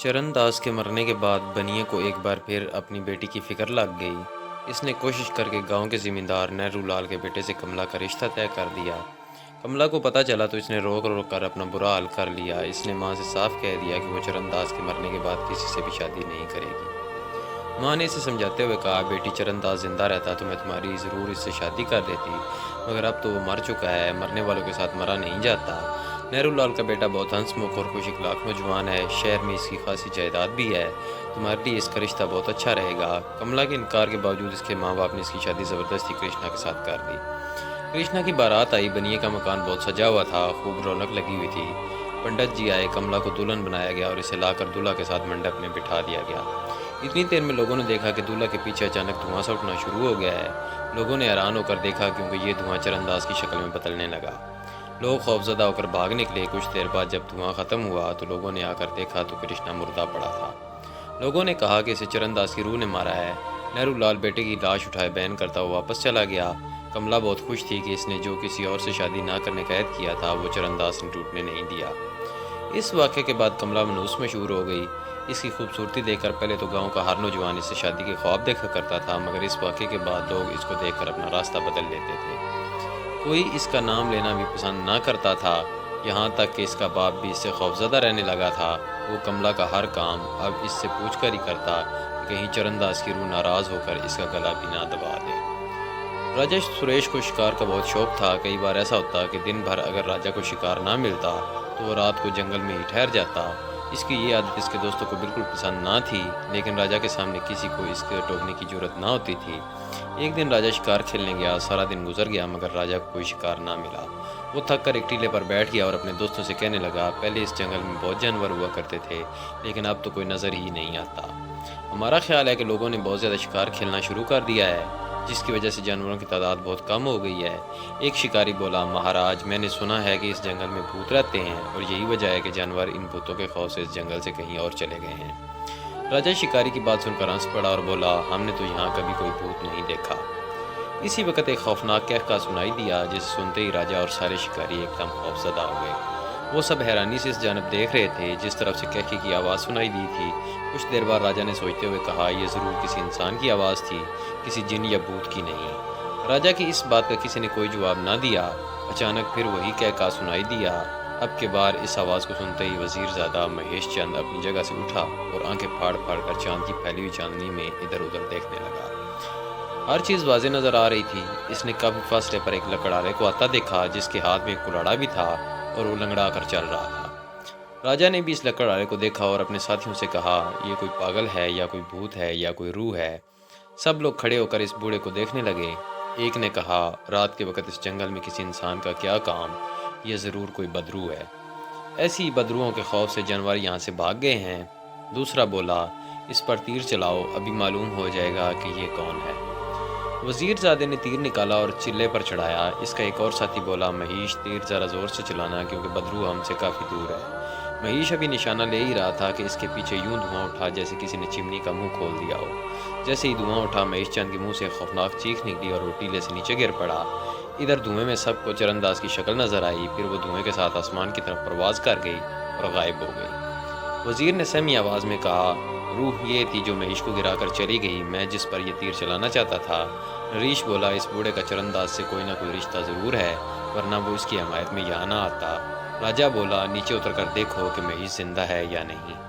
चरणदास के मरने के बाद बनिए को एक बार फिर अपनी बेटी की फिक्र लग गई। इसने कोशिश करके गांव के ज़मींदार नेहरू लाल के बेटे से कमला का रिश्ता तय कर दिया। कमला को पता चला तो इसने रोक रोक कर अपना बुरा हाल कर लिया। इसने माँ से साफ कह दिया कि वो चरणदास के मरने के बाद किसी से भी शादी नहीं करेगी। माँ ने इसे समझाते हुए कहा, बेटी चरणदास जिंदा रहता तो मैं तुम्हारी ज़रूर इससे शादी कर देती, मगर अब तो वो मर चुका है, मरने वालों के साथ मरा नहीं जाता। नेहरू लाल का बेटा बहुत हंसमुख और खुश अखलाक नौजवान है, शहर में इसकी खासी जायदाद भी है, तुम्हारे लिए इसका रिश्ता बहुत अच्छा रहेगा। कमला के इनकार के बावजूद इसके माँ बाप ने इसकी शादी ज़बरदस्ती कृष्णा के साथ कर दी। कृष्णा की बारात आई, बनिए का मकान बहुत सजा हुआ था, खूब रौनक लगी हुई थी। पंडित जी आए, कमला को दुल्हन बनाया गया और इसे लाकर दूल्हा के साथ मंडप में बिठा दिया गया। इतनी देर में लोगों ने देखा कि दूल्हा के पीछे अचानक धुआं सा उठना शुरू हो गया है। लोगों ने हैरान होकर देखा क्योंकि ये धुआं चरणदास की शक्ल में बदलने लगा। लोग खौफजदा होकर भाग निकले। कुछ देर बाद जब धुआं खत्म हुआ तो लोगों ने आकर देखा तो कृष्णा मुर्दा पड़ा था। लोगों ने कहा कि इसे चरणदास की रूह ने मारा है। नेहरू लाल बेटे की लाश उठाए बयान करता हुआ वापस चला गया। कमला बहुत खुश थी कि इसने जो किसी और से शादी ना करने का ऐद किया था वो चरणदास ने टूटने नहीं दिया। इस वाक़े के बाद कमला मनहूस मशहूर हो गई। इसकी खूबसूरती देखकर पहले तो गांव का हर नौजवान इससे शादी के ख्वाब देखा करता था, मगर इस वाक़े के बाद लोग इसको देखकर अपना रास्ता बदल लेते थे। कोई इसका नाम लेना भी पसंद ना करता था, यहाँ तक कि इसका बाप भी इससे खौफज़दा रहने लगा था। वो कमला का हर काम अब इससे पूछ कर ही करता कि कहीं चरणदास की रूह नाराज़ होकर इसका गला भी ना दबा दे। राजा सुरेश को शिकार का बहुत शौक था। कई बार ऐसा होता कि दिन भर अगर राजा को शिकार ना मिलता तो वो रात को जंगल में ही ठहर जाता। इसकी ये आदत इसके दोस्तों को बिल्कुल पसंद ना थी, लेकिन राजा के सामने किसी को इसके टोकने की जरूरत ना होती थी। एक दिन राजा शिकार खेलने गया। सारा दिन गुजर गया मगर राजा को कोई शिकार ना मिला। वो थक कर एक टीले पर बैठ गया और अपने दोस्तों से कहने लगा, पहले इस जंगल में बहुत जानवर हुआ करते थे, लेकिन अब तो कोई नज़र ही नहीं आता। हमारा ख्याल है कि लोगों ने बहुत ज़्यादा शिकार खेलना शुरू कर दिया है, जिसकी वजह से जानवरों की तादाद बहुत कम हो गई है। एक शिकारी बोला, महाराज, मैंने सुना है कि इस जंगल में भूत रहते हैं और यही वजह है कि जानवर इन भूतों के खौफ से इस जंगल से कहीं और चले गए हैं। राजा शिकारी की बात सुनकर हंस पड़ा और बोला, हमने तो यहाँ कभी कोई भूत नहीं देखा। इसी वक्त एक खौफनाक कहका सुनाई दिया, जिसे सुनते ही राजा और सारे शिकारी एकदम खौफजदा हो गए। वो सब हैरानी से इस जानब देख रहे थे जिस तरफ से कहके की आवाज़ सुनाई दी थी। कुछ देर बाद राजा ने सोचते हुए कहा, यह ज़रूर किसी इंसान की आवाज़ थी, किसी जिन या भूत की नहीं। राजा की इस बात का किसी ने कोई जवाब ना दिया। अचानक फिर वही कहका सुनाई दिया। अब के बार इस आवाज़ को सुनते ही वज़ीरज़ादा महेश चंद अपनी जगह से उठा और आंखें फाड़ फाड़ कर चांद की फैली हुई चांदनी में इधर उधर देखने लगा। हर चीज़ वाज़े नज़र आ रही थी। इसने काफ़ी फासले पर एक लकड़हारे को आता देखा, जिसके हाथ में एक कुल्हाड़ा भी था और वो लंगड़ा कर चल रहा था। राजा ने भी इस लकड़हारे को देखा और अपने साथियों से कहा, ये कोई पागल है या कोई भूत है या कोई रूह है। सब लोग खड़े होकर इस बूढ़े को देखने लगे। एक ने कहा, रात के वक्त इस जंगल में किसी इंसान का क्या काम, यह ज़रूर कोई बदरू है। ऐसी बदरुओं के खौफ से जानवर यहाँ से भाग गए हैं। दूसरा बोला, इस पर तीर चलाओ, अभी मालूम हो जाएगा कि ये कौन है। वज़ीरज़ादे ने तीर निकाला और चिल्ले पर चढ़ाया। इसका एक और साथी बोला, महीश, तीर ज़रा ज़ोर से चलाना क्योंकि बदरू हमसे काफ़ी दूर है। महीश अभी निशाना ले ही रहा था कि इसके पीछे यूं धुआं उठा जैसे किसी ने चिमनी का मुंह खोल दिया हो। जैसे ही धुआं उठा, महेश चंद के मुंह से खौफनाक चीख निकली और वो टीले से नीचे गिर पड़ा। इधर धुएं में सबको चरणदास की शक्ल नजर आई। फिर वो धुएं के साथ आसमान की तरफ परवाज कर गई और गायब हो गई। वजीर ने सहमी आवाज़ में कहा, रूह ये थी जो महेश को गिराकर चली गई, मैं जिस पर यह तीर चलाना चाहता था। नरीश बोला, इस बूढ़े का चरणदास से कोई ना कोई रिश्ता ज़रूर है, वरना वो इसकी हमायत में यहाँ ना आता। राजा बोला, नीचे उतर कर देखो कि महेश जिंदा है या नहीं।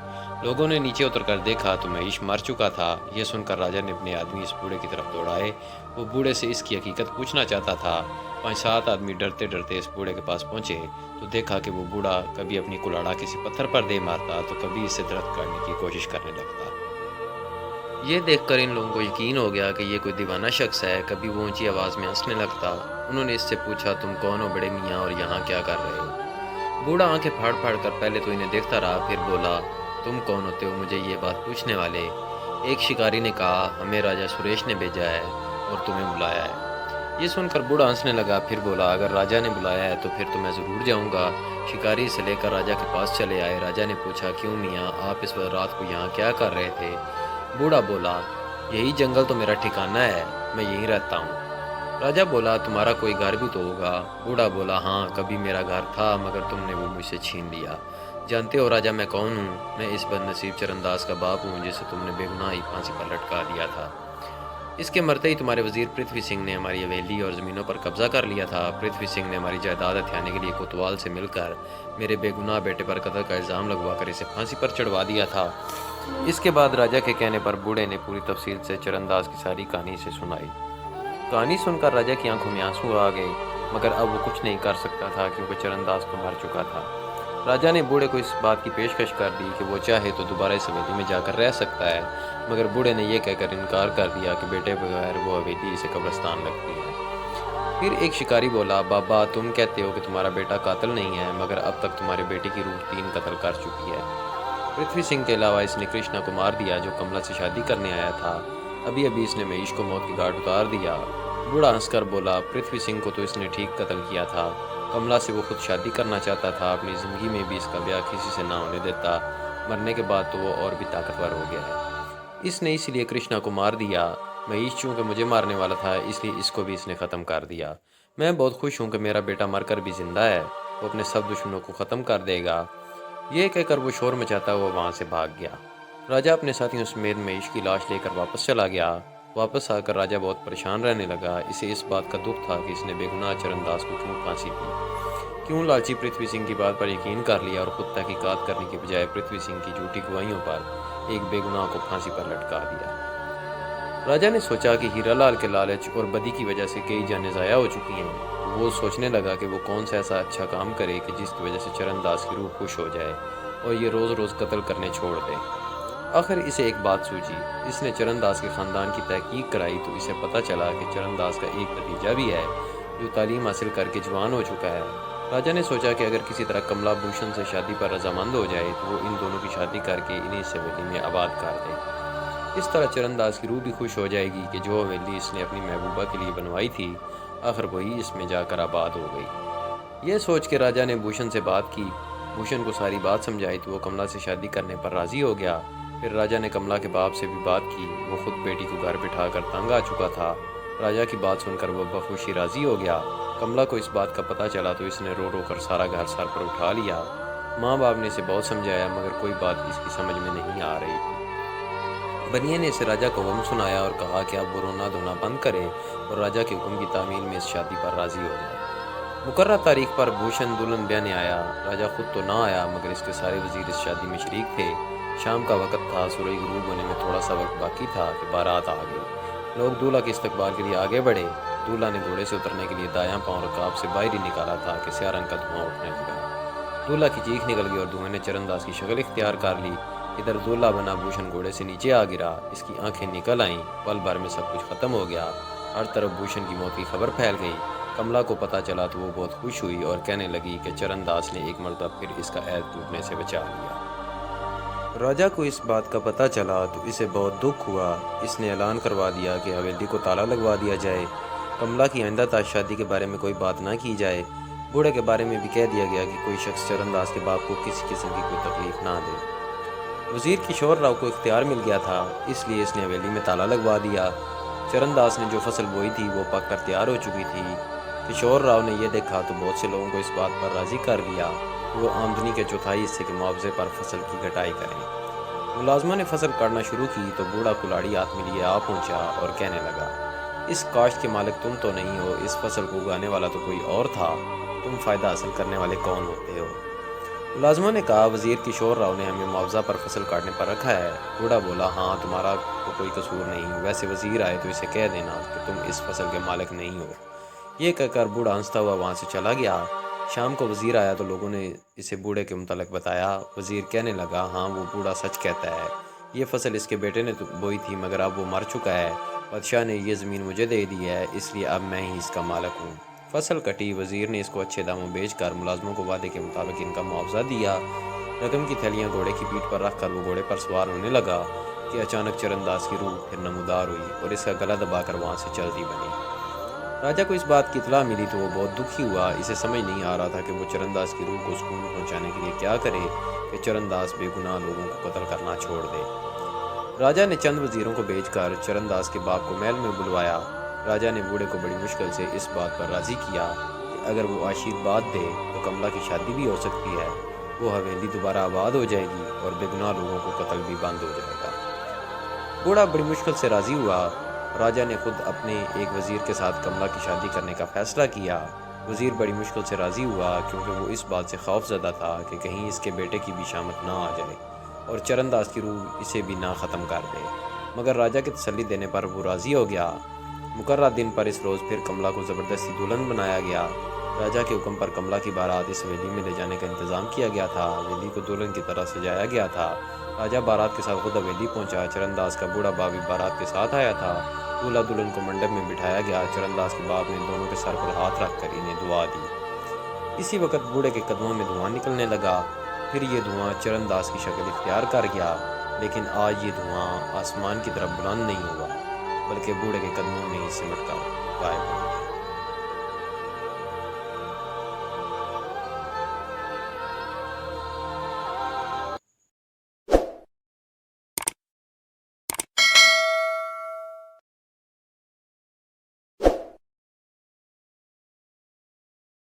लोगों ने नीचे उतर कर देखा तो महेश मर चुका था। यह सुनकर राजा ने अपने आदमी इस बूढ़े की तरफ दौड़ाए। वो बूढ़े से इसकी हकीकत पूछना चाहता था। 5-7 आदमी डरते डरते इस बूढ़े के पास पहुंचे तो देखा कि वो बूढ़ा कभी अपनी कुल्हाड़ा किसी पत्थर पर दे मारता तो कभी इससे दरख्त काटने की कोशिश करने लगता। ये देखकर इन लोगों को यकीन हो गया कि ये कोई दीवाना शख्स है। कभी वो ऊंची आवाज़ में हंसने लगता। उन्होंने इससे पूछा, तुम कौन हो बड़े मियाँ और यहाँ क्या कर रहे हो। बूढ़ा आंखें फाड़ फाड़ कर पहले तो इन्हें देखता रहा, फिर बोला, तुम कौन होते हो मुझे ये बात पूछने वाले। एक शिकारी ने कहा, हमें राजा सुरेश ने भेजा है और तुम्हें बुलाया है। ये सुनकर बूढ़ा हंसने लगा, फिर बोला, अगर राजा ने बुलाया है तो फिर तो मैं ज़रूर जाऊँगा। शिकारी से लेकर राजा के पास चले आए। राजा ने पूछा, क्यों मियाँ, आप इस रात को यहाँ क्या कर रहे थे। बूढ़ा बोला, यही जंगल तो मेरा ठिकाना है, मैं यहीं रहता हूँ। राजा बोला, तुम्हारा कोई घर भी तो होगा। बूढ़ा बोला, हाँ, कभी मेरा घर था मगर तुमने वो मुझसे छीन लिया। जानते हो राजा मैं कौन हूँ? मैं इस बदनसीब चरणदास का बाप हूँ जिसे तुमने बेगुनाह ही फांसी पर लटका दिया था। इसके मरते ही तुम्हारे वजीर पृथ्वी सिंह ने हमारी हवेली और ज़मीनों पर कब्जा कर लिया था। पृथ्वी सिंह ने हमारी जायदाद हथियाने के लिए कोतवाल से मिलकर मेरे बेगुनाह बेटे पर कत्ल का इल्ज़ाम लगवाकर इसे फांसी पर चढ़वा दिया था। इसके बाद राजा के कहने पर बूढ़े ने पूरी तफसील से चरणदास की सारी कहानी से सुनाई। कहानी सुनकर राजा की आंखों में आंसू आ गए, मगर अब वो कुछ नहीं कर सकता था क्योंकि चरणदास तो मर चुका था। राजा ने बूढ़े को इस बात की पेशकश कर दी कि वो चाहे तो दोबारा इस हवेली में जाकर रह सकता है, मगर बूढ़े ने यह कहकर इनकार कर दिया कि बेटे बगैर वो हवेली इसे कब्रिस्तान लगती है। फिर एक शिकारी बोला, बाबा तुम कहते हो कि तुम्हारा बेटा कातिल नहीं है, मगर अब तक तुम्हारे बेटे की रूह 3 कत्ल कर चुकी है। पृथ्वी सिंह के अलावा इसने कृष्णा को मार दिया जो कमला से शादी करने आया था। अभी अभी इसने महेश को मौत की घाट उतार दिया। बूढ़ा हंसकर बोला, पृथ्वी सिंह को तो इसने ठीक कत्ल किया था। कमला से वो खुद शादी करना चाहता था, अपनी ज़िंदगी में भी इसका ब्याह किसी से ना होने देता। मरने के बाद तो वो और भी ताकतवर हो गया है। इसने इसीलिए कृष्णा को मार दिया। महेश चूँकि मुझे मारने वाला था इसलिए इसको भी इसने ख़त्म कर दिया। मैं बहुत खुश हूँ कि मेरा बेटा मरकर भी जिंदा है। वो अपने सब दुश्मनों को ख़त्म कर देगा। ये कहकर वो शोर मचाता हुआ वहाँ से भाग गया। राजा अपने साथियों समेत महेश की लाश लेकर वापस चला गया। वापस आकर राजा बहुत परेशान रहने लगा। इसे इस बात का दुख था कि इसने बेगुनाह चरणदास को क्यों फांसी दी, क्यों लालची पृथ्वी सिंह की बात पर यकीन कर लिया और खुद तहकीकात करने के बजाय पृथ्वी सिंह की झूठी गवाहियों पर एक बेगुनाह को फांसी पर लटका दिया। राजा ने सोचा कि हीरालाल के लालच और बदी की वजह से कई जानें ज़ाया हो चुकी हैं। वो सोचने लगा कि वो कौन सा ऐसा अच्छा काम करे कि जिसकी वजह से चरणदास की रूह खुश हो जाए और ये रोज़ रोज़ कत्ल करने छोड़ दे। आखिर इसे एक बात सूझी। इसने चरणदास के ख़ानदान की तहकीक कराई तो इसे पता चला कि चरणदास का एक भतीजा भी है जो तालीम हासिल करके जवान हो चुका है। राजा ने सोचा कि अगर किसी तरह कमला भूषण से शादी पर रजामंद हो जाए तो वो इन दोनों की शादी करके इन्हीं इस हवेली में आबाद कर दे। इस तरह चरणदास की रूह भी खुश हो जाएगी कि जो हवेली इसने अपनी महबूबा के लिए बनवाई थी आखिर वही इसमें जाकर आबाद हो गई। यह सोच के राजा ने भूषण से बात की। भूषण को सारी बात समझाई तो वो कमला से शादी करने पर राज़ी हो गया। फिर राजा ने कमला के बाप से भी बात की। वो खुद बेटी को घर बिठाकर तंग आ चुका था। राजा की बात सुनकर वह बखुशी राज़ी हो गया। कमला को इस बात का पता चला तो इसने रो रो कर सारा घर सर पर उठा लिया। माँ बाप ने इसे बहुत समझाया मगर कोई बात इसकी समझ में नहीं आ रही थी। बनिए ने इसे राजा को गम सुनाया और कहा कि अब वो रोना धोना बंद करे और राजा के हुक्म की तामील में इस शादी पर राज़ी हो जाए। मुकर्रर तारीख पर भूषण दुल्हन ब्याने आया। राजा खुद तो ना आया मगर इसके सारे वजीर इस शादी में शरीक थे। शाम का वक्त था। सूरज गुरूब होने में थोड़ा सा वक्त बाकी था कि बारात आ गई। लोग दूल्हा के इस्तकबाल के लिए आगे बढ़े। दूल्हा ने घोड़े से उतरने के लिए दायां पाँव रकाब से बाहर ही निकाला था कि स्या रंग का धुआं उठने लगा। दूल्हा की चीख निकल गई और धुएं ने चरणदास की शक्ल इख्तियार कर ली। इधर दूल्हा बना भूषण घोड़े से नीचे आ गिरा। इसकी आंखें निकल आईं। पल भर में सब कुछ खत्म हो गया। हर तरफ भूषण की मौत की खबर फैल गई। कमला को पता चला तो वो बहुत खुश हुई और कहने लगी कि चरणदास ने एक मर्तबा फिर इसका ऐद टूटने से बचा लिया। राजा को इस बात का पता चला तो इसे बहुत दुख हुआ। इसने ऐलान करवा दिया कि हवेली को ताला लगवा दिया जाए। कमला की आइंदा ताज शादी के बारे में कोई बात ना की जाए। बूढ़े के बारे में भी कह दिया गया कि कोई शख्स चरणदास के बाप को किसी किस्म की कोई तकलीफ ना दे। वजीर किशोर राव को इख्तियार मिल गया था इसलिए इसने हवेली में ताला लगवा दिया। चरणदास ने जो फसल बोई थी वो पक कर तैयार हो चुकी थी। किशोर राव ने यह देखा तो बहुत से लोगों को इस बात पर राज़ी कर दिया कि वो आमदनी के चौथाई हिस्से के मुआवजे पर फसल की कटाई करें। मुलाजमा ने फसल काटना शुरू की तो बूढ़ा कुलाड़ी हाथ में लिए आ पहुंचा और कहने लगा, इस काश्त के मालिक तुम तो नहीं हो, इस फसल को उगाने वाला तो कोई और था। तुम फ़ायदा हासिल करने वाले कौन होते हो? मुलाजमा ने कहा, वजीर किशोर राव ने हमें मुआवजा पर फसल काटने पर रखा है। बूढ़ा बोला, हाँ तुम्हारा तो कोई कसूर नहीं, वैसे वजीर आए तो इसे कह देना कि तुम इस फसल के मालिक नहीं हो। ये कहकर बूढ़ा हंसता हुआ वहाँ से चला गया। शाम को वजीर आया तो लोगों ने इसे बूढ़े के मुतालिक बताया। वजीर कहने लगा, हाँ वो बूढ़ा सच कहता है, ये फसल इसके बेटे ने तो बोई थी मगर अब वो मर चुका है। बादशाह ने ये ज़मीन मुझे दे दी है इसलिए अब मैं ही इसका मालिक हूँ। फसल कटी। वजीर ने इसको अच्छे दामों बेचकर मुलाजमों को वादे के मुताबिक इनका मुआवजा दिया। रकम की थैलियाँ घोड़े की पीठ पर रखकर वो घोड़े पर सवार होने लगा कि अचानक चरणदास की रूह फिर नमूदार हुई और इसका गला दबाकर वहाँ से चलती बनी। राजा को इस बात की इतला मिली तो वो बहुत दुखी हुआ। इसे समझ नहीं आ रहा था कि वो चरणदास की रूह को सुकून पहुँचाने के लिए क्या करे कि चरणदास बेगुनाह लोगों को कत्ल करना छोड़ दे। राजा ने चंद वजीरों को भेजकर चरणदास के बाप को महल में बुलवाया। राजा ने बूढ़े को बड़ी मुश्किल से इस बात पर राज़ी किया कि अगर वो आशीर्वाद दे तो कमला की शादी भी हो सकती है। वो हवेली दोबारा आबाद हो जाएगी और बेगुनाह लोगों को कत्ल भी बंद हो जाएगा। बूढ़ा बड़ी मुश्किल से राज़ी हुआ। राजा ने खुद अपने एक वज़ीर के साथ कमला की शादी करने का फ़ैसला किया। वज़ीर बड़ी मुश्किल से राज़ी हुआ क्योंकि वो इस बात से खौफज़दा था कि कहीं इसके बेटे की भी शामत ना आ जाए और चरणदास की रूह इसे भी ना ख़त्म कर दे। मगर राजा की तसल्ली देने पर वो राज़ी हो गया। मुकर्रर दिन पर इस रोज़ फिर कमला को ज़बरदस्ती दुल्हन बनाया गया। राजा के हुक्म पर कमला की बारात इस हवेली में ले जाने का इंतज़ाम किया गया था। हवेली को दुल्हन की तरह सजाया गया था। राजा बारात के साथ खुद हवेली पहुंचा। चरणदास का बूढ़ा बाप भी बारात के साथ आया था। दूल्हा दुल्हन को मंडप में बिठाया गया। चरणदास के बाप ने दोनों के सर पर हाथ रखकर इन्हें दुआ दी। इसी वक्त बूढ़े के कदमों में धुआं निकलने लगा। फिर ये धुआं चरणदास की शक्ल इख्तियार कर गया, लेकिन आज ये धुआं आसमान की तरफ बुलंद नहीं हुआ, बल्कि बूढ़े के कदमों में ही सिमट कर गायब हो गया।